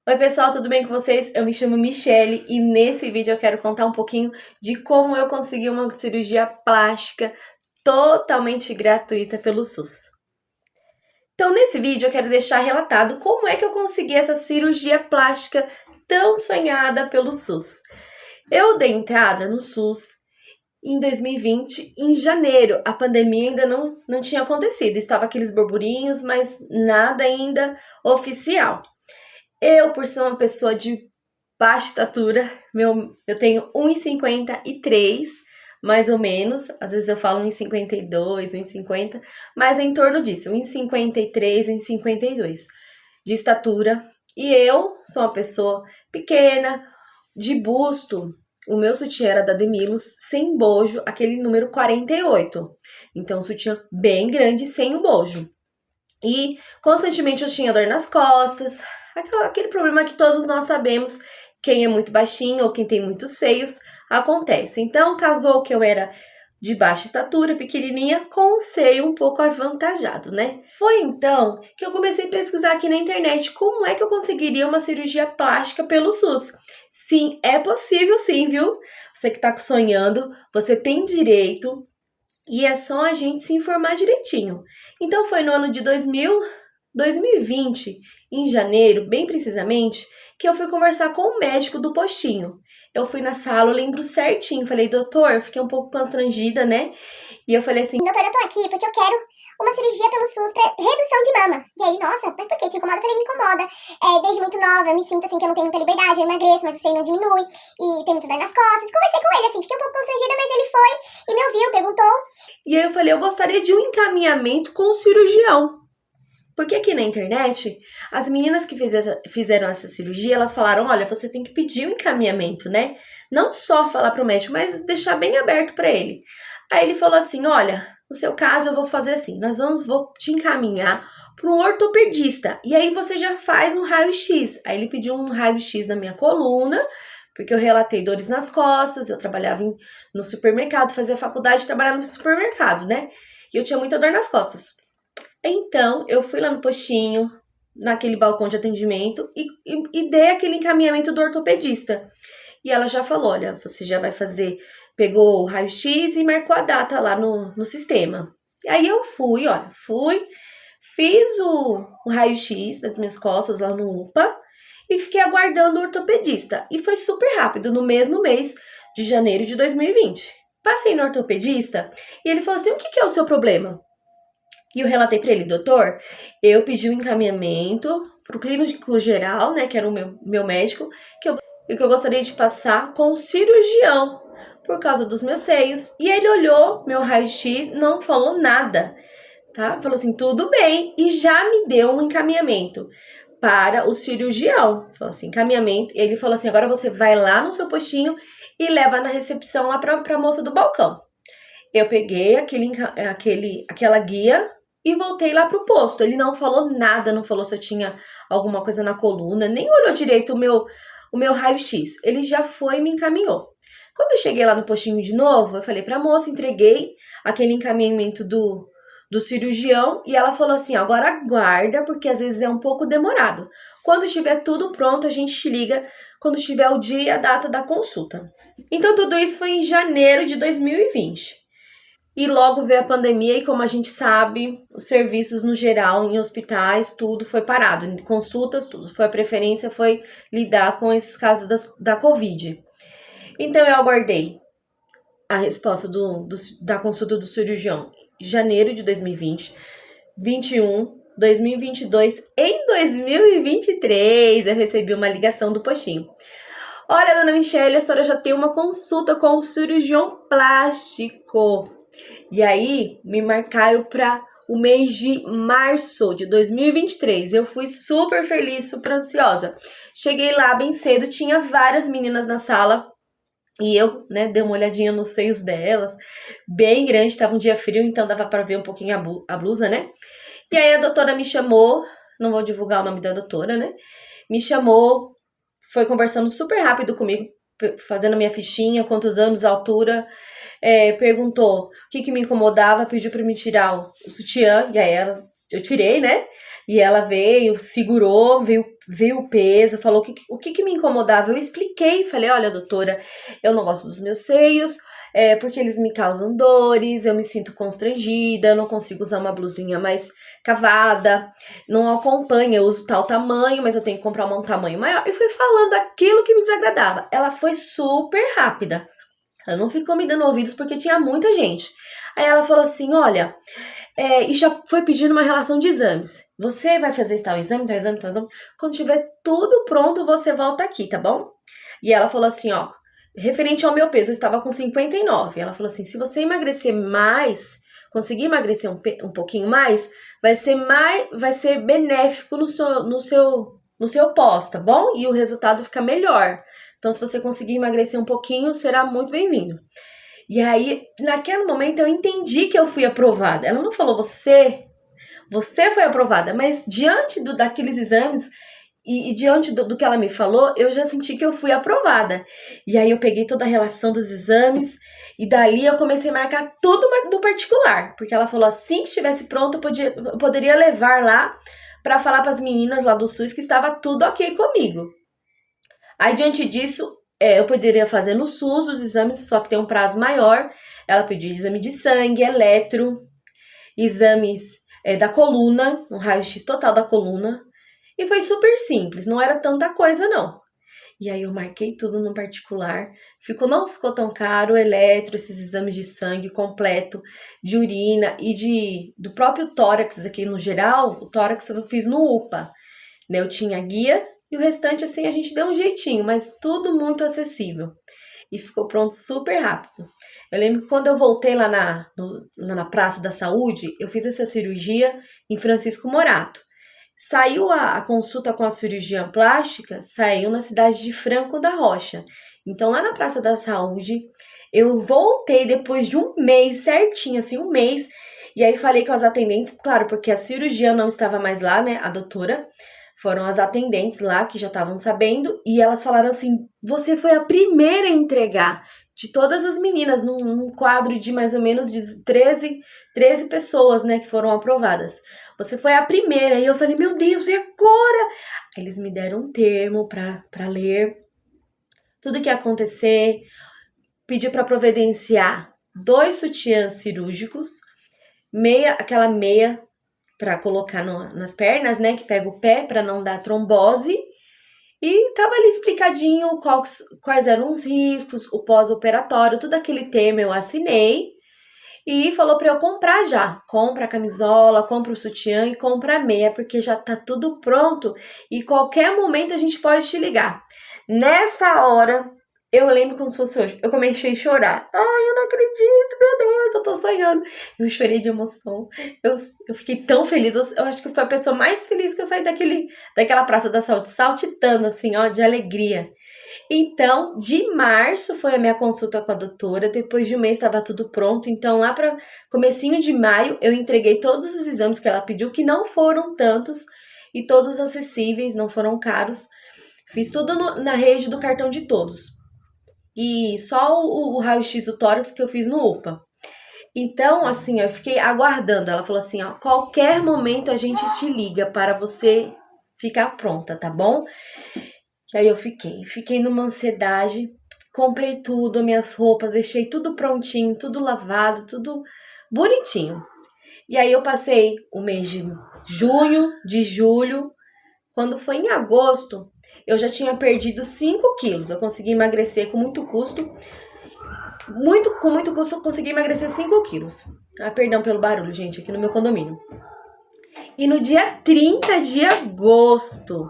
Oi pessoal, tudo bem com vocês? Eu me chamo Michele e nesse vídeo eu quero contar um pouquinho de como eu consegui uma cirurgia plástica totalmente gratuita pelo SUS. Então nesse vídeo eu quero deixar relatado como é que eu consegui essa cirurgia plástica tão sonhada pelo SUS. Eu dei entrada no SUS em 2020, em janeiro. A pandemia ainda não tinha acontecido, estava aqueles burburinhos, mas nada ainda oficial. Eu, por ser uma pessoa de baixa estatura, eu tenho 1,53, mais ou menos. Às vezes eu falo 1,52, 1,50, mas é em torno disso, 1,53, 1,52 de estatura. E eu sou uma pessoa pequena, de busto. O meu sutiã era da Demilos, sem bojo, aquele número 48. Então, sutiã bem grande, sem o bojo. E constantemente eu tinha dor nas costas, aquele problema que todos nós sabemos, quem é muito baixinho ou quem tem muitos seios, acontece. Então, casou que eu era de baixa estatura, pequenininha, com um seio um pouco avantajado, né? Foi então que eu comecei a pesquisar aqui na internet como é que eu conseguiria uma cirurgia plástica pelo SUS. Sim, é possível sim, viu? Você que tá sonhando, você tem direito e é só a gente se informar direitinho. Então foi no ano de 2020, em janeiro, bem precisamente, que eu fui conversar com o médico do postinho. Eu fui na sala, eu lembro certinho, falei, doutor, eu fiquei um pouco constrangida, né? E eu falei assim, doutor, eu tô aqui porque eu quero uma cirurgia pelo SUS pra redução de mama. E aí, nossa, mas por que te incomoda? Eu falei, me incomoda. Desde muito nova, eu me sinto assim que eu não tenho muita liberdade, eu emagreço, mas o seio não diminui, e tem muito dor nas costas. Conversei com ele, assim, fiquei um pouco constrangida, mas ele foi e me ouviu, perguntou. E aí eu falei, eu gostaria de um encaminhamento com o cirurgião. Porque aqui na internet, as meninas que fizeram essa cirurgia, elas falaram, olha, você tem que pedir um encaminhamento, né? Não só falar pro médico, mas deixar bem aberto para ele. Aí ele falou assim, olha, no seu caso eu vou fazer assim, vou te encaminhar para um ortopedista. E aí você já faz um raio-x. Aí ele pediu um raio-x na minha coluna, porque eu relatei dores nas costas, eu trabalhava no supermercado, fazia faculdade e trabalhava no supermercado, né? E eu tinha muita dor nas costas. Então, eu fui lá no postinho, naquele balcão de atendimento e dei aquele encaminhamento do ortopedista. E ela já falou, olha, você já vai fazer, pegou o raio-x e marcou a data lá no sistema. Aí eu fui, fiz o raio-x das minhas costas lá no UPA e fiquei aguardando o ortopedista. E foi super rápido, no mesmo mês de janeiro de 2020. Passei no ortopedista e ele falou assim, o que é o seu problema? E eu relatei para ele, doutor, eu pedi um encaminhamento pro clínico geral, né, que era o meu médico, que eu gostaria de passar com o cirurgião, por causa dos meus seios. E ele olhou meu raio-x, não falou nada, tá? Falou assim, tudo bem, e já me deu um encaminhamento para o cirurgião. Falou assim, encaminhamento. E ele falou assim, agora você vai lá no seu postinho e leva na recepção lá pra moça do balcão. Eu peguei aquela guia e voltei lá pro posto. Ele não falou nada, não falou se eu tinha alguma coisa na coluna, nem olhou direito o meu raio-x. Ele já foi e me encaminhou. Quando eu cheguei lá no postinho de novo, eu falei pra moça, entreguei aquele encaminhamento do cirurgião e ela falou assim, agora aguarda, porque às vezes é um pouco demorado. Quando tiver tudo pronto, a gente te liga quando tiver o dia e a data da consulta. Então tudo isso foi em janeiro de 2020. E logo veio a pandemia e, como a gente sabe, os serviços no geral, em hospitais, tudo foi parado. Em consultas, tudo. A preferência foi lidar com esses casos da Covid. Então, eu aguardei a resposta da consulta do cirurgião em janeiro de 2020, 21, 2022. Em 2023, eu recebi uma ligação do postinho. Olha, dona Michele, a senhora já tem uma consulta com o cirurgião plástico. E aí, me marcaram para o mês de março de 2023. Eu fui super feliz, super ansiosa. Cheguei lá bem cedo, tinha várias meninas na sala. E eu, né, dei uma olhadinha nos seios delas. Bem grande, tava um dia frio, então dava para ver um pouquinho a blusa, né? E aí a doutora me chamou, não vou divulgar o nome da doutora, né? Me chamou, foi conversando super rápido comigo, fazendo a minha fichinha, quantos anos, altura... perguntou o que me incomodava, pediu pra me tirar o sutiã, e aí eu tirei, né? E ela veio, segurou, veio viu o peso, falou o que me incomodava. Eu expliquei, falei, olha, doutora, eu não gosto dos meus seios, porque eles me causam dores, eu me sinto constrangida, eu não consigo usar uma blusinha mais cavada, não acompanha, eu uso tal tamanho, mas eu tenho que comprar um tamanho maior. E fui falando aquilo que me desagradava. Ela foi super rápida. Ela não ficou me dando ouvidos porque tinha muita gente. Aí ela falou assim, olha, e já foi pedindo uma relação de exames. Você vai fazer tal exame, tal exame, tal exame. Quando tiver tudo pronto, você volta aqui, tá bom? E ela falou assim, ó, referente ao meu peso, eu estava com 59. Ela falou assim, se você emagrecer mais, conseguir emagrecer um pouquinho mais, vai ser benéfico no seu pós, tá bom? E o resultado fica melhor. Então, se você conseguir emagrecer um pouquinho, será muito bem-vindo. E aí, naquele momento, eu entendi que eu fui aprovada. Ela não falou, você foi aprovada, mas diante daqueles exames e diante do que ela me falou, eu já senti que eu fui aprovada. E aí, eu peguei toda a relação dos exames e dali eu comecei a marcar tudo no particular. Porque ela falou, assim que estivesse pronto, eu poderia levar lá para falar para as meninas lá do SUS que estava tudo ok comigo. Aí, diante disso, eu poderia fazer no SUS os exames, só que tem um prazo maior. Ela pediu exame de sangue, eletro, exames da coluna, um raio-x total da coluna. E foi super simples, não era tanta coisa, não. E aí eu marquei tudo no particular. Não ficou tão caro, eletro, esses exames de sangue completo, de urina e do próprio tórax aqui no geral. O tórax eu fiz no UPA, né? Eu tinha guia. E o restante, assim, a gente deu um jeitinho, mas tudo muito acessível. E ficou pronto super rápido. Eu lembro que quando eu voltei lá na Praça da Saúde, eu fiz essa cirurgia em Francisco Morato. Saiu a consulta com a cirurgiã plástica, saiu na cidade de Franco da Rocha. Então, lá na Praça da Saúde, eu voltei depois de um mês, certinho, assim, um mês. E aí falei com as atendentes, claro, porque a cirurgiã não estava mais lá, né, a doutora. Foram as atendentes lá que já estavam sabendo e elas falaram assim, você foi a primeira a entregar de todas as meninas num quadro de mais ou menos de 13 pessoas, né, que foram aprovadas. Você foi a primeira. E eu falei, meu Deus, e agora? Eles me deram um termo para ler tudo que ia acontecer, pediu para providenciar 2 sutiãs cirúrgicos, aquela meia para colocar nas pernas, né, que pega o pé para não dar trombose. E tava ali explicadinho quais eram os riscos, o pós-operatório, tudo aquele termo eu assinei. E falou para eu comprar já. Compra a camisola, compra o sutiã e compra a meia, porque já tá tudo pronto e qualquer momento a gente pode te ligar. Nessa hora, eu lembro como se fosse hoje. Eu comecei a chorar. Ai, eu não acredito, meu Deus, eu tô sonhando. Eu chorei de emoção. Eu fiquei tão feliz. Eu acho que foi a pessoa mais feliz que eu saí daquela Praça da Saúde, saltitando, assim, ó, de alegria. Então, de março foi a minha consulta com a doutora. Depois de um mês estava tudo pronto. Então, lá para comecinho de maio, eu entreguei todos os exames que ela pediu, que não foram tantos e todos acessíveis, não foram caros. Fiz tudo na rede do cartão de todos. E só o raio-x do tórax que eu fiz no UPA. Então, assim, eu fiquei aguardando. Ela falou assim, ó, qualquer momento a gente te liga para você ficar pronta, tá bom? E aí eu fiquei numa ansiedade, comprei tudo, minhas roupas, deixei tudo prontinho, tudo lavado, tudo bonitinho. E aí eu passei o mês de junho, de julho. Quando foi em agosto, eu já tinha perdido 5 quilos. Eu consegui emagrecer com muito custo. Com muito custo, eu consegui emagrecer 5 quilos. Ah, perdão pelo barulho, gente, aqui no meu condomínio. E no dia 30 de agosto,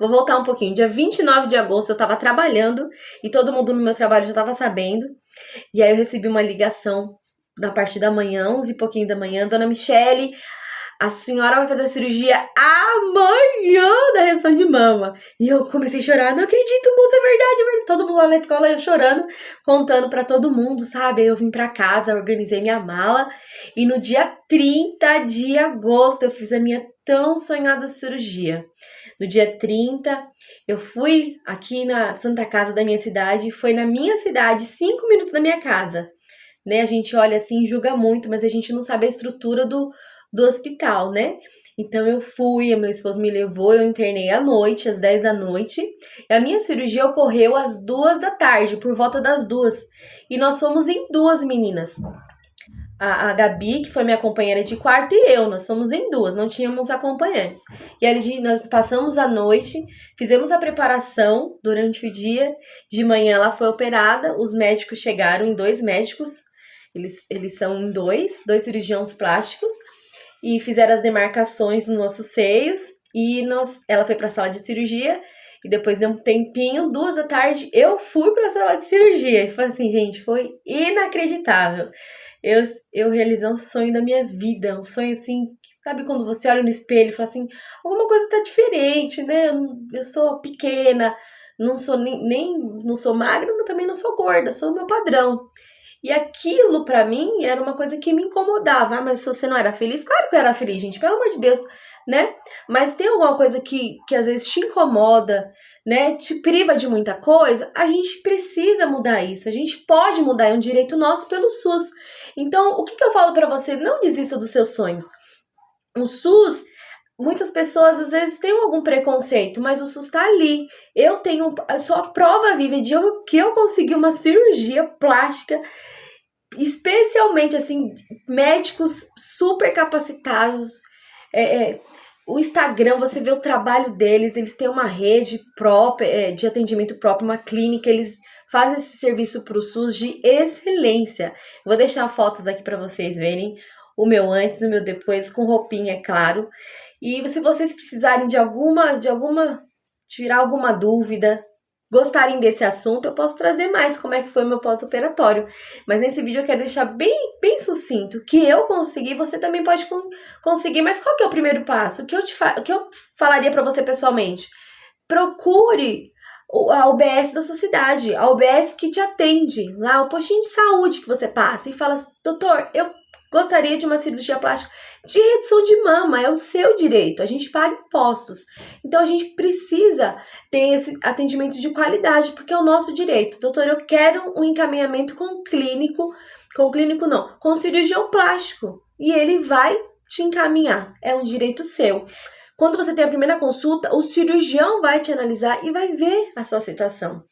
vou voltar um pouquinho, dia 29 de agosto eu tava trabalhando e todo mundo no meu trabalho já tava sabendo. E aí eu recebi uma ligação na parte da manhã, 11 e pouquinho da manhã, dona Michele, a senhora vai fazer a cirurgia amanhã da redução de mama. E eu comecei a chorar, não acredito, moça, é verdade. Todo mundo lá na escola, eu chorando, contando pra todo mundo, sabe? Aí eu vim pra casa, organizei minha mala. E no dia 30 de agosto, eu fiz a minha tão sonhada cirurgia. No dia 30, eu fui aqui na Santa Casa da minha cidade. Foi na minha cidade, 5 minutos da minha casa. Né? A gente olha assim, julga muito, mas a gente não sabe a estrutura do do hospital, né? Então eu fui, meu esposo me levou, eu internei à noite, às 10 da noite, e a minha cirurgia ocorreu às 2 da tarde, por volta das 2. E nós fomos em 2 meninas. A Gabi, que foi minha companheira de quarto, e eu, nós somos em 2, não tínhamos acompanhantes. E aí nós passamos a noite, fizemos a preparação durante o dia, de manhã ela foi operada, os médicos chegaram em 2 médicos, eles são em 2 cirurgiões plásticos, e fizeram as demarcações nos nossos seios, e ela foi para a sala de cirurgia, e depois de um tempinho, 2 da tarde, eu fui para a sala de cirurgia, e foi assim, gente, foi inacreditável. Eu realizei um sonho da minha vida, um sonho assim, sabe quando você olha no espelho e fala assim, alguma coisa tá diferente, né? Eu sou pequena, não sou não sou magra, mas também não sou gorda, sou o meu padrão. E aquilo pra mim era uma coisa que me incomodava. Ah, mas se você não era feliz? Claro que eu era feliz, gente, pelo amor de Deus, né? Mas tem alguma coisa que às vezes te incomoda, né? Te priva de muita coisa, a gente precisa mudar isso, a gente pode mudar, é um direito nosso pelo SUS. Então, o que eu falo pra você? Não desista dos seus sonhos. O SUS, muitas pessoas às vezes têm algum preconceito, mas o SUS tá ali. Eu sou a prova viva de que eu consegui uma cirurgia plástica, especialmente assim, médicos super capacitados. O Instagram, você vê o trabalho deles, eles têm uma rede própria, de atendimento próprio, uma clínica, eles fazem esse serviço para o SUS de excelência. Vou deixar fotos aqui para vocês verem o meu antes e o meu depois, com roupinha, é claro. E se vocês precisarem tirar alguma dúvida, gostarem desse assunto, eu posso trazer mais como é que foi o meu pós-operatório. Mas nesse vídeo eu quero deixar bem sucinto, que eu consegui, você também pode conseguir. Mas qual que é o primeiro passo? O que eu falaria para você pessoalmente? Procure a UBS da sua cidade, a UBS que te atende, lá o postinho de saúde que você passa e fala, doutor, eu gostaria de uma cirurgia plástica de redução de mama, é o seu direito, a gente paga impostos. Então a gente precisa ter esse atendimento de qualidade, porque é o nosso direito. Doutor, eu quero um encaminhamento com cirurgião plástico, e ele vai te encaminhar, é um direito seu. Quando você tem a primeira consulta, o cirurgião vai te analisar e vai ver a sua situação.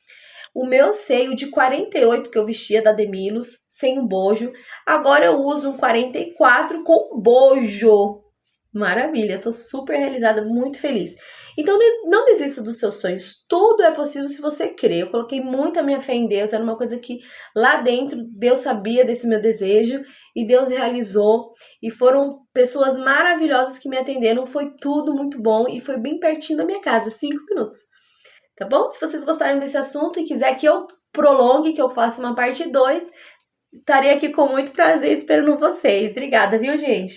O meu seio de 48 que eu vestia da Demilos, sem um bojo, agora eu uso um 44 com bojo. Maravilha, tô super realizada, muito feliz. Então não desista dos seus sonhos, tudo é possível se você crer. Eu coloquei muita minha fé em Deus, era uma coisa que lá dentro Deus sabia desse meu desejo e Deus realizou. E foram pessoas maravilhosas que me atenderam, foi tudo muito bom e foi bem pertinho da minha casa, 5 minutos. Tá bom? Se vocês gostarem desse assunto e quiser que eu prolongue, que eu faça uma parte 2, estarei aqui com muito prazer esperando vocês. Obrigada, viu, gente?